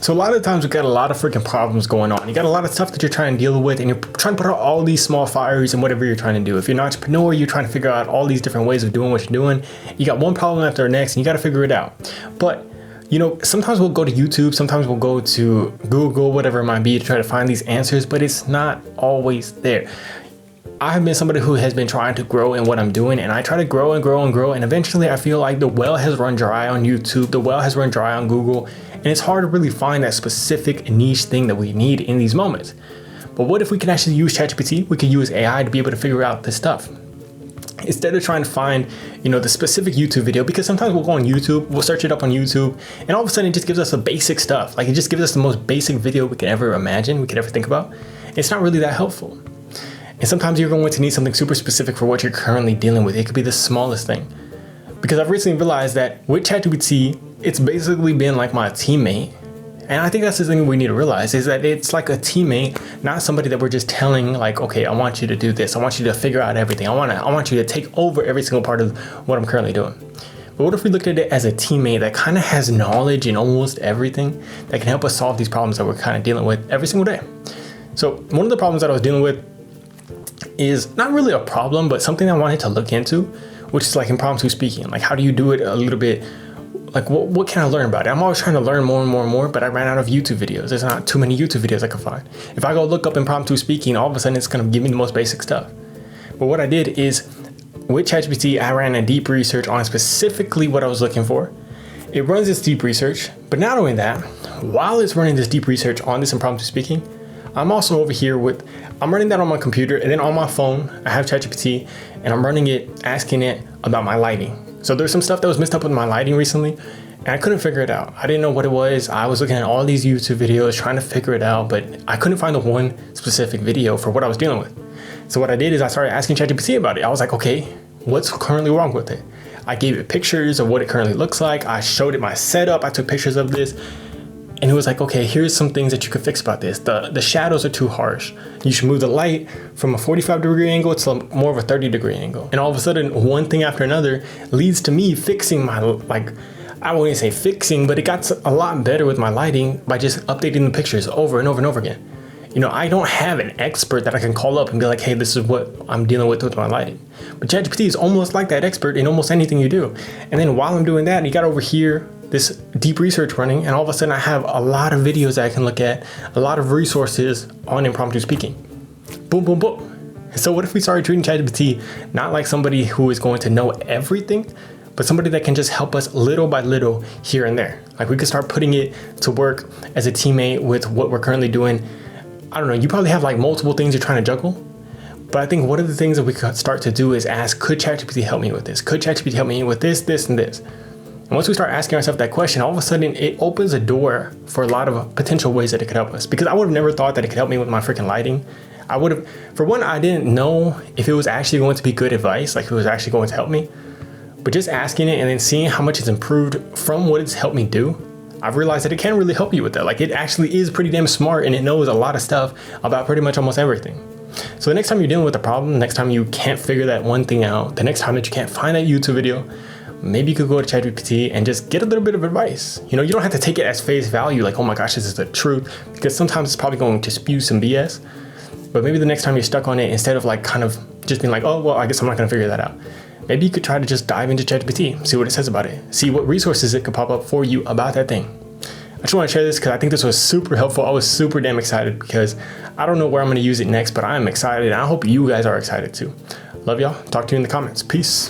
So a lot of times we got a lot of freaking problems going on. You got a lot of stuff that you're trying to deal with, and you're trying to put out all these small fires and whatever you're trying to do. If you're an entrepreneur, you're trying to figure out all these different ways of doing what you're doing. You got one problem after the next, and you got to figure it out. But you know, sometimes we'll go to YouTube, sometimes we'll go to Google, whatever it might be, to try to find these answers, but it's not always there. I've been somebody who has been trying to grow in what I'm doing, and I try to grow and grow and grow, and eventually I feel like the well has run dry on YouTube, the well has run dry on Google, and it's hard to really find that specific niche thing that we need in these moments. But what if we can actually use ChatGPT? We could use AI to be able to figure out this stuff. Instead of trying to find, you know, the specific YouTube video, because sometimes we'll go on YouTube, we'll search it up on YouTube, and all of a sudden it just gives us the basic stuff. Like it just gives us the most basic video we could ever imagine, we could ever think about. It's not really that helpful. And sometimes you're going to need something super specific for what you're currently dealing with. It could be the smallest thing. Because I've recently realized that with ChatGPT, it's basically been like my teammate. And I think that's the thing we need to realize, is that it's like a teammate, not somebody that we're just telling like, okay, I want you to do this. I want you to figure out everything. I want you to take over every single part of what I'm currently doing. But what if we looked at it as a teammate that kind of has knowledge in almost everything that can help us solve these problems that we're kind of dealing with every single day? So one of the problems that I was dealing with is not really a problem, but something I wanted to look into, which is like impromptu speaking. Like, how do you do it a little bit? Like, what can I learn about it? I'm always trying to learn more and more and more, but I ran out of YouTube videos. There's not too many YouTube videos I could find. If I go look up impromptu speaking, all of a sudden it's going to give me the most basic stuff. But what I did is with ChatGPT, I ran a deep research on specifically what I was looking for. It runs this deep research, but not only that, while it's running this deep research on this impromptu speaking, I'm also over here I'm running that on my computer, and then on my phone, I have ChatGPT, and I'm running it, asking it about my lighting. So there's some stuff that was messed up with my lighting recently, and I couldn't figure it out. I didn't know what it was. I was looking at all these YouTube videos, trying to figure it out, but I couldn't find the one specific video for what I was dealing with. So what I did is I started asking ChatGPT about it. I was like, okay, what's currently wrong with it? I gave it pictures of what it currently looks like. I showed it my setup. I took pictures of this. And it was like, okay, here's some things that you could fix about this. The shadows are too harsh. You should move the light from a 45-degree angle to more of a 30-degree angle. And all of a sudden, one thing after another leads to me fixing my, like, I wouldn't say fixing, but it got a lot better with my lighting by just updating the pictures over and over and over again. You know, I don't have an expert that I can call up and be like, hey, this is what I'm dealing with my lighting. But ChatGPT is almost like that expert in almost anything you do. And then while I'm doing that, you got over here this deep research running, and all of a sudden I have a lot of videos that I can look at, a lot of resources on impromptu speaking. Boom, boom, boom. So what if we started treating ChatGPT not like somebody who is going to know everything, but somebody that can just help us little by little here and there? Like, we could start putting it to work as a teammate with what we're currently doing. I don't know, you probably have like multiple things you're trying to juggle, but I think one of the things that we could start to do is ask, could ChatGPT help me with this? Could ChatGPT help me with this, this, and this? And once we start asking ourselves that question, all of a sudden it opens a door for a lot of potential ways that it could help us. Because I would have never thought that it could help me with my freaking lighting. I would have, for one, I didn't know if it was actually going to be good advice, like if it was actually going to help me. But just asking it and then seeing how much it's improved from what it's helped me do, I've realized that it can really help you with that. Like, it actually is pretty damn smart, and it knows a lot of stuff about pretty much almost everything. So the next time you're dealing with a problem, the next time you can't figure that one thing out, the next time that you can't find that YouTube video, maybe you could go to ChatGPT and just get a little bit of advice. You know, you don't have to take it as face value, like, oh my gosh, this is the truth, because sometimes it's probably going to spew some BS. But maybe the next time you're stuck on it, instead of like kind of just being like, oh, well, I guess I'm not gonna figure that out, maybe you could try to just dive into ChatGPT, see what it says about it, see what resources it could pop up for you about that thing. I just want to share this because I think this was super helpful. I was super damn excited because I don't know where I'm going to use it next, but I'm excited, and I hope you guys are excited too. Love y'all. Talk to you in the comments. Peace.